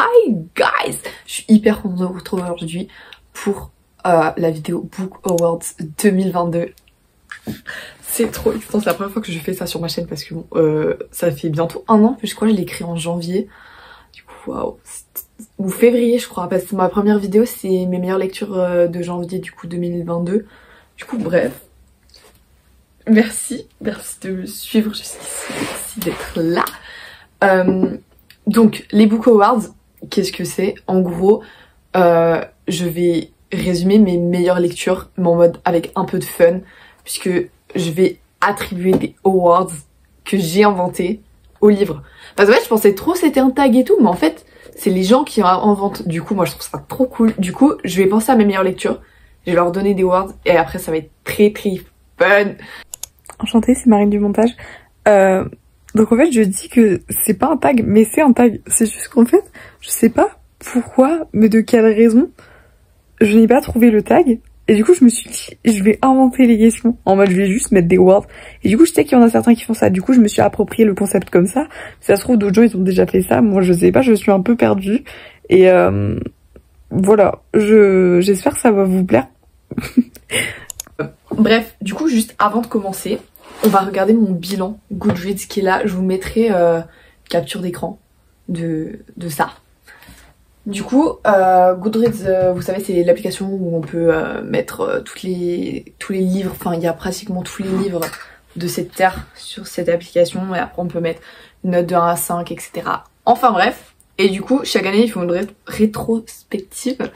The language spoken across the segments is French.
Hi guys! Je suis hyper contente de vous retrouver aujourd'hui pour la vidéo Book Awards 2022. C'est trop excitant, c'est la première fois que je fais ça sur ma chaîne parce que bon, ça fait bientôt un an, puis je crois que je l'ai écrit en janvier. Du coup, waouh, ou février je crois, parce que ma première vidéo c'est mes meilleures lectures de janvier du coup 2022. Du coup, bref. Merci de me suivre jusqu'ici, merci d'être là. Donc, les Book Awards, qu'est-ce que c'est? En gros, je vais résumer mes meilleures lectures, mais en mode avec un peu de fun, puisque je vais attribuer des awards que j'ai inventés aux livres. Parce que ouais, je pensais trop c'était un tag et tout, mais en fait, c'est les gens qui inventent. Du coup, moi, je trouve ça trop cool. Du coup, je vais penser à mes meilleures lectures, je vais leur donner des awards, et après, ça va être très fun. Enchantée, c'est Marine du montage. Donc en fait, je dis que c'est pas un tag, mais c'est un tag. C'est juste qu'en fait, je sais pas pourquoi, mais de quelle raison, je n'ai pas trouvé le tag. Et du coup, je me suis dit, je vais inventer les questions. En mode, je vais juste mettre des words. Et du coup, je sais qu'il y en a certains qui font ça. Du coup, je me suis approprié le concept comme ça. Si ça se trouve, d'autres gens, ils ont déjà fait ça. Moi, je sais pas, je suis un peu perdue. Et voilà, j'espère que ça va vous plaire. Bref, du coup, juste avant de commencer, on va regarder mon bilan Goodreads qui est là. Je vous mettrai capture d'écran de ça. Du coup, Goodreads, vous savez, c'est l'application où on peut mettre tous les livres. Enfin, il y a pratiquement tous les livres de cette terre sur cette application. Et après, on peut mettre une note de 1 à 5, etc. Enfin bref. Et du coup, chaque année, ils font une rétrospective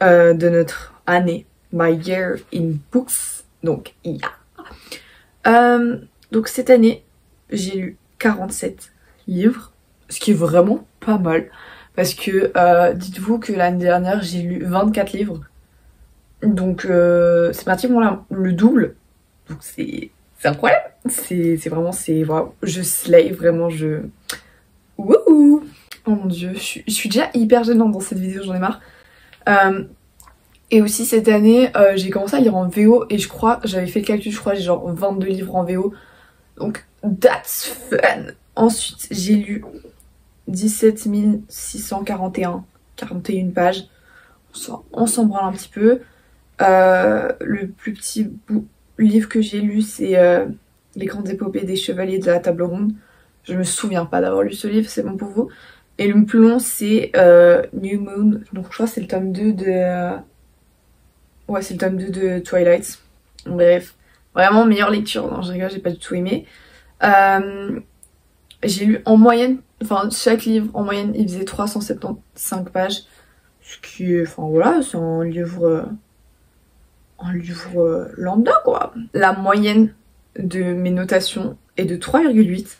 de notre année. My Year in Books. Donc, donc cette année, j'ai lu 47 livres, ce qui est vraiment pas mal. Parce que dites-vous que l'année dernière, j'ai lu 24 livres. Donc c'est pratiquement le double. Donc c'est incroyable. C'est vraiment, voilà, je slay, vraiment, Wouhou! Oh mon dieu, je suis déjà hyper gênante dans cette vidéo, j'en ai marre. Et aussi cette année, j'ai commencé à lire en VO et je crois, j'avais fait le calcul, je crois j'ai genre 22 livres en VO. Donc that's fun. Ensuite, j'ai lu 17 641 pages. On s'en branle un petit peu. Le plus petit livre que j'ai lu, c'est Les grandes épopées des chevaliers de la table ronde. Je me souviens pas d'avoir lu ce livre, c'est bon pour vous. Et le plus long, c'est New Moon. Donc je crois que c'est le tome 2 de... Ouais, c'est le tome 2 de Twilight. Bref, vraiment meilleure lecture. Non, je rigole, j'ai pas du tout aimé. J'ai lu en moyenne, enfin chaque livre en moyenne, il faisait 375 pages. Ce qui est, enfin voilà, c'est un livre lambda quoi. La moyenne de mes notations est de 3,8.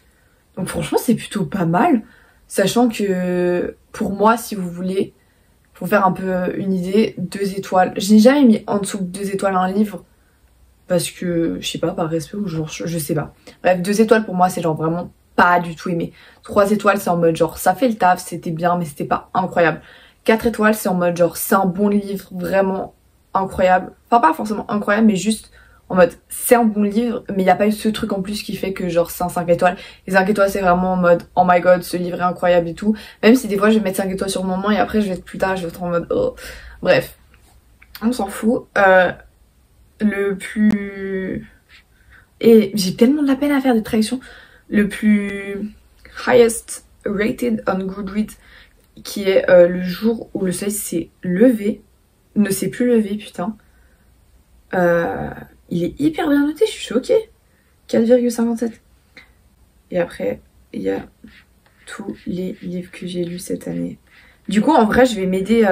Donc franchement, c'est plutôt pas mal. Sachant que pour moi, si vous voulez... Pour faire un peu une idée, 2 étoiles. Je n'ai jamais mis en dessous de 2 étoiles à un livre. Parce que, je sais pas, par respect ou genre, je sais pas. Bref, 2 étoiles pour moi, c'est genre vraiment pas du tout aimé. 3 étoiles, c'est en mode genre, ça fait le taf, c'était bien, mais c'était pas incroyable. 4 étoiles, c'est en mode genre, c'est un bon livre, vraiment incroyable. Enfin, pas forcément incroyable, mais juste en mode, c'est un bon livre, mais il n'y a pas eu ce truc en plus qui fait que genre, c'est un 5 étoiles. Les 5 étoiles, c'est vraiment en mode, oh my god, ce livre est incroyable et tout. Même si des fois, je vais mettre 5 étoiles sur le moment et après, je vais être plus tard, je vais être en mode, oh. Bref, on s'en fout. Le plus... Et j'ai tellement de la peine à faire des traductions. Le plus highest rated on Goodreads, qui est le jour où le soleil s'est levé, ne s'est plus levé, putain. Il est hyper bien noté, je suis choquée. 4,57. Et après, il y a tous les livres que j'ai lus cette année. Du coup, en vrai, je vais m'aider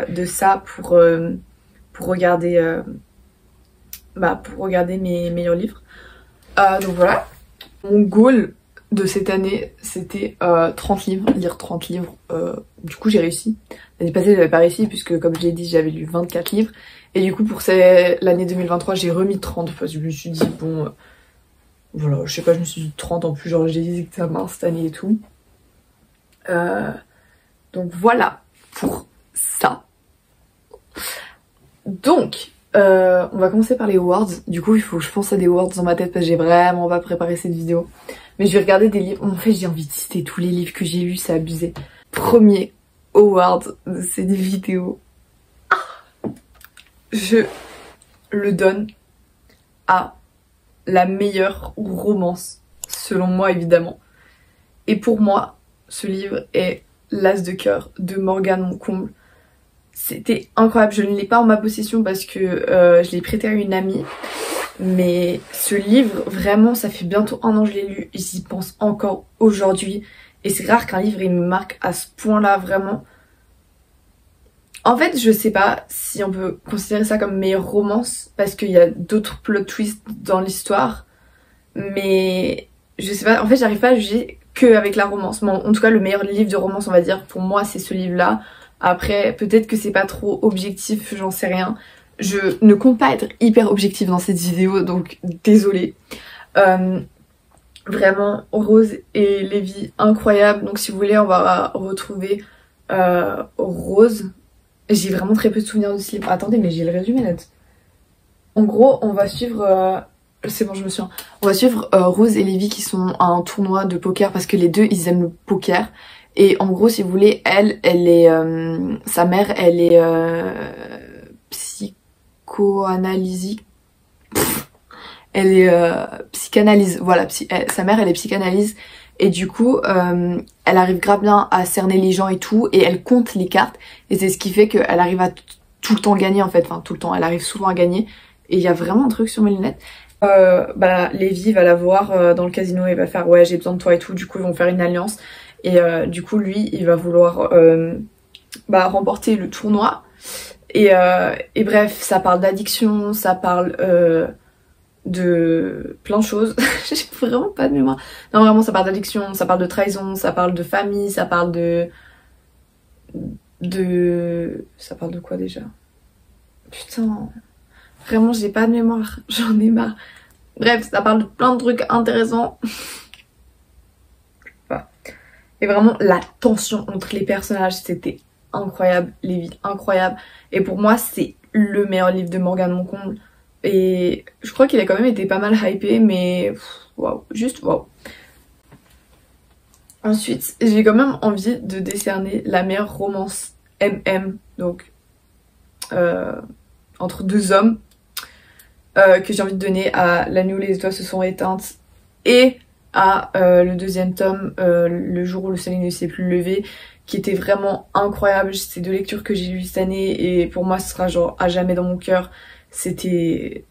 de ça pour regarder... pour regarder mes meilleurs livres. Donc voilà. Mon goal de cette année, c'était 30 livres, lire 30 livres. Du coup, j'ai réussi. L'année passée, j'avais pas réussi puisque, comme je l'ai dit, j'avais lu 24 livres. Et du coup, pour l'année 2023, j'ai remis 30 parce que je me suis dit, bon, voilà, je sais pas, je me suis dit 30 en plus, genre j'ai des examens cette année et tout. Donc voilà pour ça. Donc... on va commencer par les awards. Du coup, il faut que je pense à des awards dans ma tête parce que j'ai vraiment pas préparé cette vidéo. Mais je vais regarder des livres. En fait, j'ai envie de citer tous les livres que j'ai lus, c'est abusé. Premier award de cette vidéo, je le donne à la meilleure romance, selon moi évidemment. Et pour moi, ce livre est L'As de cœur de Morgane Moncomble. C'était incroyable, je ne l'ai pas en ma possession parce que je l'ai prêté à une amie. Mais ce livre, vraiment, ça fait bientôt 1 an que je l'ai lu et j'y pense encore aujourd'hui. Et c'est rare qu'un livre il me marque à ce point-là, vraiment. En fait, je sais pas si on peut considérer ça comme meilleure romance parce qu'il y a d'autres plot twists dans l'histoire. Mais je sais pas, en fait, j'arrive pas à juger que avec la romance. Bon, en tout cas, le meilleur livre de romance, on va dire, pour moi, c'est ce livre-là. Après, peut-être que c'est pas trop objectif, j'en sais rien. Je ne compte pas être hyper objective dans cette vidéo, donc désolée. Vraiment, Rose et Lévi, incroyable. Donc si vous voulez, on va retrouver Rose. J'ai vraiment très peu de souvenirs de ce livre. Attendez, mais j'ai le résumé là. En gros, on va suivre... c'est bon, je me souviens. On va suivre Rose et Lévi qui sont à un tournoi de poker parce que les deux, ils aiment le poker. Et en gros, si vous voulez, elle est... sa mère, elle est psychanalysique. Elle est psychanalyse. Voilà, sa mère, elle est psychanalyse. Et du coup, elle arrive grave bien à cerner les gens et tout. Et elle compte les cartes. Et c'est ce qui fait qu'elle arrive à tout le temps gagner, en fait. Enfin, tout le temps. Elle arrive souvent à gagner. Et il y a vraiment un truc sur mes lunettes. Lévi va la voir dans le casino et va faire ouais, j'ai besoin de toi et tout. Du coup, ils vont faire une alliance. Et du coup, lui, il va vouloir remporter le tournoi. Et bref, ça parle d'addiction, ça parle de plein de choses. J'ai vraiment pas de mémoire. Non, vraiment, ça parle d'addiction, ça parle de trahison, ça parle de famille, ça parle de... Ça parle de quoi déjà? Putain... Vraiment, j'ai pas de mémoire, j'en ai marre. Bref, ça parle de plein de trucs intéressants. Et vraiment, la tension entre les personnages, c'était incroyable. Lévi, incroyable. Et pour moi, c'est le meilleur livre de Morgane Moncomble. Et je crois qu'il a quand même été pas mal hypé, mais waouh, juste waouh. Ensuite, j'ai quand même envie de décerner la meilleure romance MM, donc entre deux hommes, que j'ai envie de donner à La nuit où les étoiles se sont éteintes et à le deuxième tome, Le jour où le soleil ne s'est plus levé, qui était vraiment incroyable. C'est deux lectures que j'ai lues cette année et pour moi ce sera genre à jamais dans mon cœur. C'était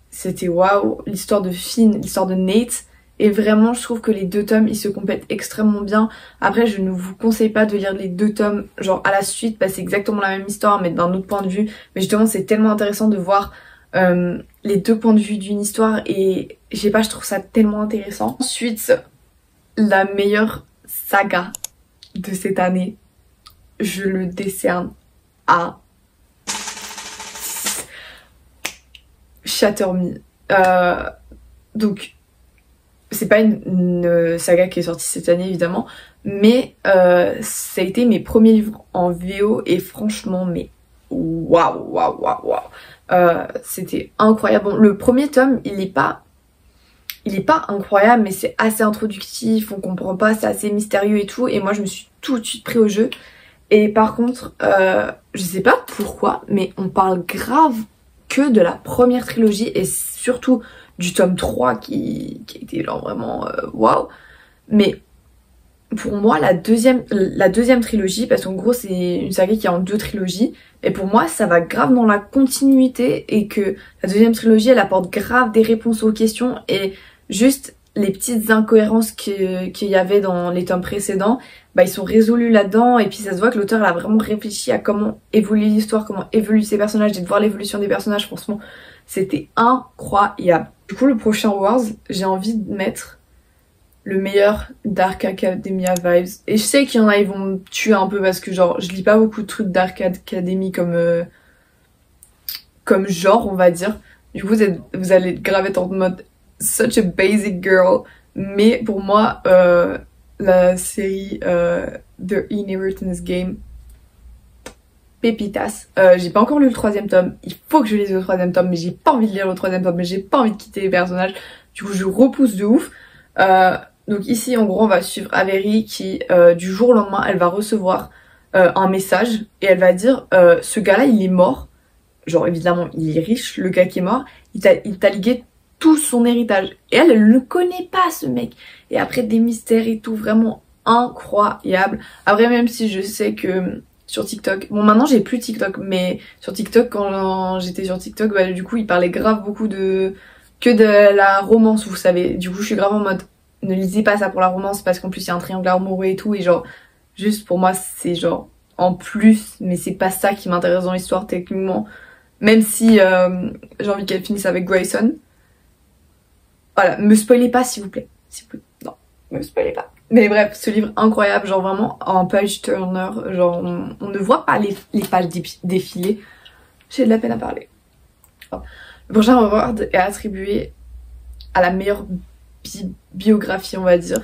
waouh, l'histoire de Finn, l'histoire de Nate. Et vraiment, je trouve que les deux tomes, ils se complètent extrêmement bien. Après, je ne vous conseille pas de lire les deux tomes genre à la suite, parce que c'est exactement la même histoire, mais d'un autre point de vue. Mais justement, c'est tellement intéressant de voir les deux points de vue d'une histoire et je sais pas, je trouve ça tellement intéressant. Ensuite, la meilleure saga de cette année, je le décerne à Shatter Me. Donc, c'est pas une saga qui est sortie cette année évidemment, mais ça a été mes premiers livres en VO et franchement, mais waouh. C'était incroyable. Bon, le premier tome, il est pas incroyable, mais c'est assez introductif, on comprend pas, c'est assez mystérieux et tout, et moi je me suis tout de suite pris au jeu. Et par contre, je sais pas pourquoi, mais on parle grave que de la première trilogie, et surtout du tome 3 qui était genre vraiment waouh. Mais pour moi, la deuxième trilogie, parce qu'en gros c'est une saga qui est en 2 trilogies, et pour moi ça va grave dans la continuité, et que la deuxième trilogie elle apporte grave des réponses aux questions, et juste les petites incohérences qu'il y avait dans les tomes précédents, bah ils sont résolus là-dedans, et puis ça se voit que l'auteur a vraiment réfléchi à comment évolue l'histoire, comment évoluent ces personnages, et de voir l'évolution des personnages, franchement c'était incroyable. Du coup le prochain Wars, j'ai envie de mettre le meilleur Dark Academia vibes. Et je sais qu'il y en a, ils vont me tuer un peu parce que genre, je lis pas beaucoup de trucs Dark Academy comme genre, on va dire. Du coup, vous allez grave être en mode such a basic girl. Mais pour moi, la série The Inheritance Game, pépitas. J'ai pas encore lu le 3e tome. Il faut que je lise le 3e tome, mais j'ai pas envie de lire le 3e tome, mais j'ai pas envie de quitter les personnages. Du coup, je repousse de ouf. Donc ici en gros on va suivre Avery qui du jour au lendemain elle va recevoir un message et elle va dire ce gars-là il est mort, genre évidemment il est riche, le gars qui est mort, il t'a légué tout son héritage. Et elle ne connaît pas ce mec. Et après des mystères et tout, vraiment incroyable. Après même si je sais que sur TikTok, bon maintenant j'ai plus TikTok, mais sur TikTok quand j'étais sur TikTok, bah du coup ils parlaient grave beaucoup de la romance, vous savez. Du coup je suis grave en mode ne lisez pas ça pour la romance parce qu'en plus il y a un triangle amoureux et tout et genre juste pour moi c'est genre en plus, mais c'est pas ça qui m'intéresse dans l'histoire techniquement. Même si j'ai envie qu'elle finisse avec Grayson. Voilà, me spoilez pas s'il vous plaît. S'il vous plaît. Non, me spoilez pas. Mais bref, ce livre incroyable, genre vraiment un page turner, genre on ne voit pas les pages défiler. J'ai de la peine à parler. Oh. Le prochain award est attribué à la meilleure biographie, on va dire.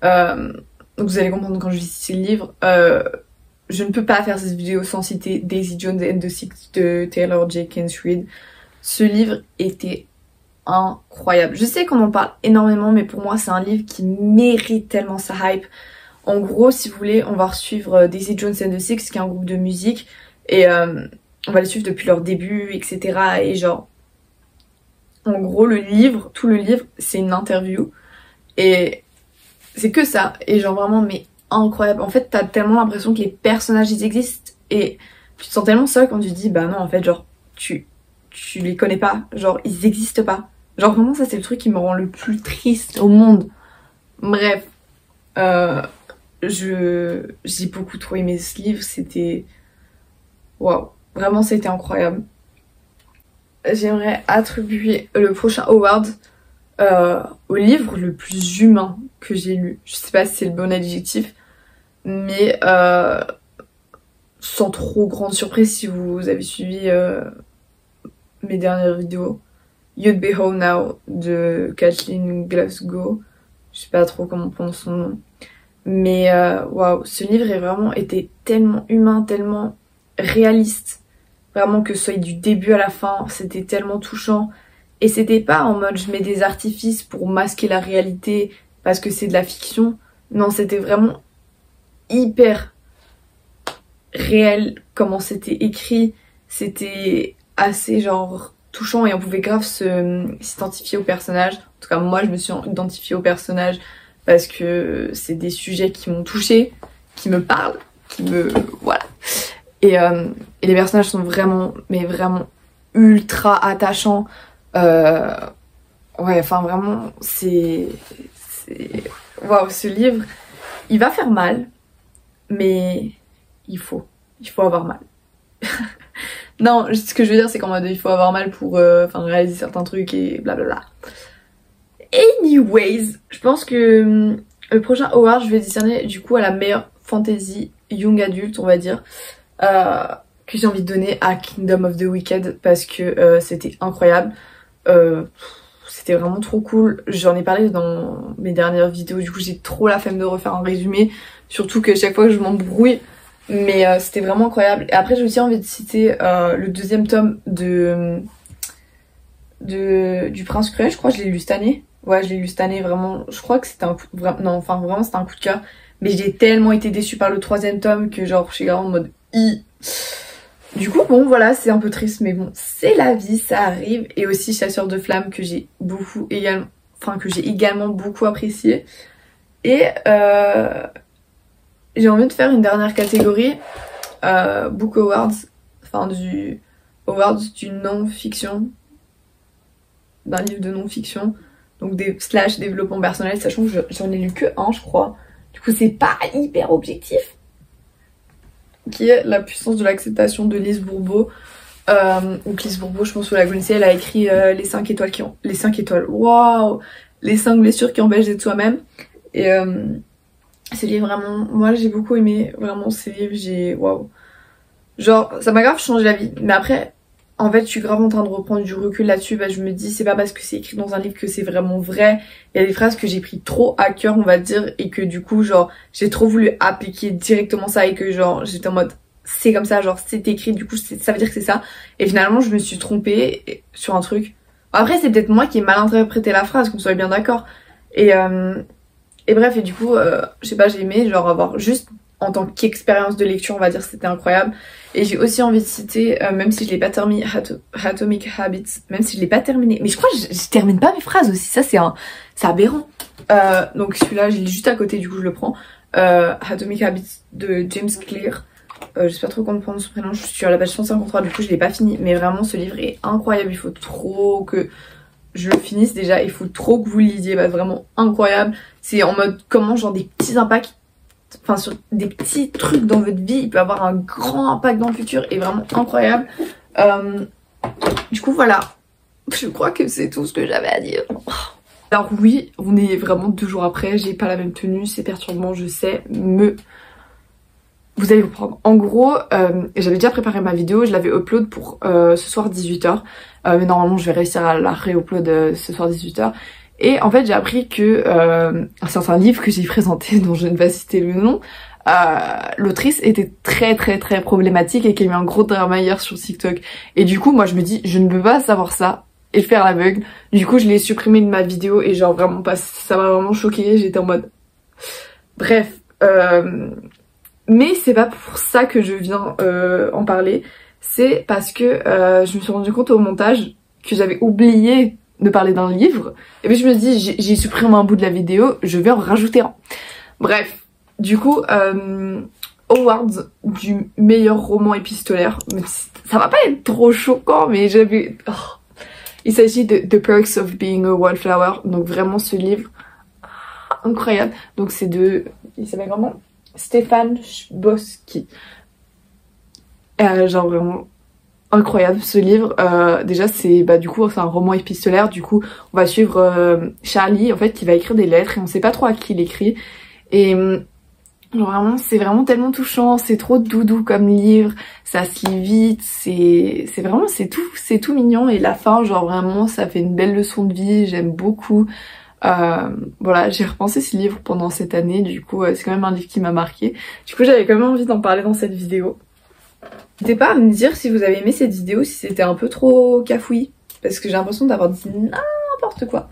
Donc vous allez comprendre quand je dis ce livre. Je ne peux pas faire cette vidéo sans citer Daisy Jones and the Six de Taylor Jenkins Reid. Ce livre était incroyable. Je sais qu'on en parle énormément, mais pour moi c'est un livre qui mérite tellement sa hype. En gros, si vous voulez, on va suivre Daisy Jones and the Six, qui est un groupe de musique, et on va les suivre depuis leur début, etc. Et genre, en gros, tout le livre, c'est une interview, et c'est que ça, et genre vraiment, mais incroyable. En fait, t'as tellement l'impression que les personnages, ils existent, et tu te sens tellement seul quand tu te dis, bah non, en fait, genre, tu les connais pas, genre, ils existent pas. Genre, vraiment, ça, c'est le truc qui me rend le plus triste au monde. Bref, j'ai beaucoup trop aimé ce livre, c'était... Waouh, vraiment, c'était incroyable. J'aimerais attribuer le prochain award au livre le plus humain que j'ai lu. Je sais pas si c'est le bon adjectif, mais sans trop grande surprise si vous avez suivi mes dernières vidéos. You'd Be Home Now de Kathleen Glasgow. Je sais pas trop comment on prononce son nom. Mais waouh, ce livre est vraiment été tellement humain, tellement réaliste. Vraiment que ce soit du début à la fin, c'était tellement touchant. Et c'était pas en mode je mets des artifices pour masquer la réalité parce que c'est de la fiction. Non, c'était vraiment hyper réel comment c'était écrit. C'était assez genre touchant et on pouvait grave s'identifier au personnage. En tout cas, moi je me suis identifiée au personnage parce que c'est des sujets qui m'ont touchée, qui me parlent, voilà. Et les personnages sont vraiment, mais vraiment ultra attachants. Ouais, enfin vraiment, waouh, ce livre, il va faire mal, mais il faut avoir mal. Non, ce que je veux dire, c'est qu'en mode il faut avoir mal pour réaliser certains trucs et blablabla. Anyways, je pense que le prochain award, je vais décerner du coup à la meilleure fantasy young adulte, on va dire, que j'ai envie de donner à Kingdom of the Wicked parce que c'était incroyable. C'était vraiment trop cool. J'en ai parlé dans mes dernières vidéos, du coup j'ai trop la flemme de refaire un résumé, surtout que chaque fois que je m'embrouille. Mais c'était vraiment incroyable. Et après j'ai aussi envie de citer le deuxième tome du Prince Cruel, je crois que je l'ai lu cette année. Ouais, je l'ai lu cette année, vraiment. Je crois que c'était vraiment c'était un coup de cœur. Mais j'ai tellement été déçue par le troisième tome que genre je suis vraiment en mode Du coup bon voilà, c'est un peu triste mais bon, c'est la vie, ça arrive. Et aussi Chasseur de flammes que j'ai également beaucoup apprécié. Et j'ai envie de faire une dernière catégorie, Book Awards, du Awards du non-fiction, d'un livre de non-fiction, donc / développement personnel, sachant que j'en ai lu que un, je crois. Du coup, c'est pas hyper objectif. Qui est La puissance de l'acceptation de Lise Bourbeau. Donc Lise Bourbeau, je pense que vous la connaissez, elle a écrit les 5 étoiles les 5 étoiles, waouh, les 5 blessures qui empêchent d'être soi-même. Et ce livre, vraiment, moi j'ai beaucoup aimé, vraiment ce livre, waouh. Genre, ça m'a grave changé la vie. Mais après, en fait, je suis grave en train de reprendre du recul là-dessus. Bah, je me dis, c'est pas parce que c'est écrit dans un livre que c'est vraiment vrai. Il y a des phrases que j'ai pris trop à cœur, on va dire, et que du coup, genre, j'ai trop voulu appliquer directement ça et que genre, j'étais en mode, c'est comme ça, genre, c'est écrit, du coup, ça veut dire que c'est ça. Et finalement, je me suis trompée sur un truc. Après, c'est peut-être moi qui ai mal interprété la phrase, qu'on soit bien d'accord. Et bref, et du coup, je sais pas, j'ai aimé, genre, avoir juste en tant qu'expérience de lecture, on va dire, c'était incroyable. Et j'ai aussi envie de citer, même si je l'ai pas terminé, Atomic Habits, même si je l'ai pas terminé. Mais je crois que je termine pas mes phrases aussi, ça c'est aberrant. Donc celui-là, je l'ai juste à côté, du coup je le prends. Atomic Habits de James Clear. J'espère trop qu'on prononce son prénom, je suis à la page 153, du coup je l'ai pas fini. Mais vraiment, ce livre est incroyable, il faut trop que je le finisse déjà, il faut trop que vous le lisiez, bah, vraiment incroyable. C'est en mode comment genre des petits impacts, enfin sur des petits trucs dans votre vie, il peut avoir un grand impact dans le futur et vraiment incroyable. Du coup voilà, je crois que c'est tout ce que j'avais à dire. Alors oui, on est vraiment 2 jours après, j'ai pas la même tenue, c'est perturbant, je sais, mais vous allez vous prendre. En gros, j'avais déjà préparé ma vidéo, je l'avais upload pour ce soir 18h. Mais normalement je vais réussir à la ré-upload ce soir 18h. Et en fait j'ai appris que c'est un livre que j'ai présenté dont je ne vais pas citer le nom. L'autrice était très problématique et qu'il y a eu un gros drama hier sur TikTok. Et du coup moi je me dis je ne peux pas savoir ça et faire l'aveugle. Du coup je l'ai supprimé de ma vidéo et genre vraiment pas, ça m'a vraiment choquée. J'étais en mode bref. Mais c'est pas pour ça que je viens en parler. C'est parce que je me suis rendu compte au montage que j'avais oublié de parler d'un livre. Et puis je me dis, j'ai supprimé un bout de la vidéo, je vais en rajouter un. Bref, du coup, Awards du meilleur roman épistolaire. Ça va pas être trop choquant, mais j'avais... Oh. Il s'agit de The Perks of Being a Wallflower. Donc vraiment ce livre, incroyable. Donc c'est de... Il s'appelle vraiment Stéphane Chbosky. Genre vraiment incroyable ce livre. Déjà c'est du coup c'est un roman épistolaire. Du coup on va suivre Charlie en fait qui va écrire des lettres et on sait pas trop à qui il écrit. Et genre vraiment c'est vraiment tellement touchant. C'est trop doudou comme livre. Ça se lit vite. C'est vraiment c'est tout mignon. Et la fin genre vraiment ça fait une belle leçon de vie. J'aime beaucoup. Voilà, j'ai repensé ce livre pendant cette année. Du coup c'est quand même un livre qui m'a marqué. Du coup j'avais quand même envie d'en parler dans cette vidéo. N'hésitez pas à me dire si vous avez aimé cette vidéo, si c'était un peu trop cafouillis, parce que j'ai l'impression d'avoir dit n'importe quoi.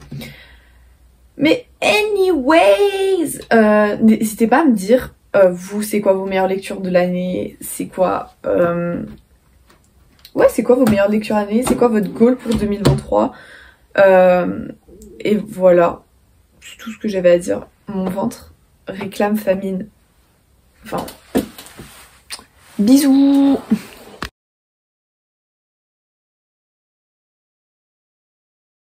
Mais anyways, n'hésitez pas à me dire, vous, c'est quoi vos meilleures lectures de l'année, c'est quoi... Ouais, c'est quoi vos meilleures lectures de l'année, c'est quoi votre goal pour 2023. Et voilà, c'est tout ce que j'avais à dire. Mon ventre réclame famine. Enfin... Bisous.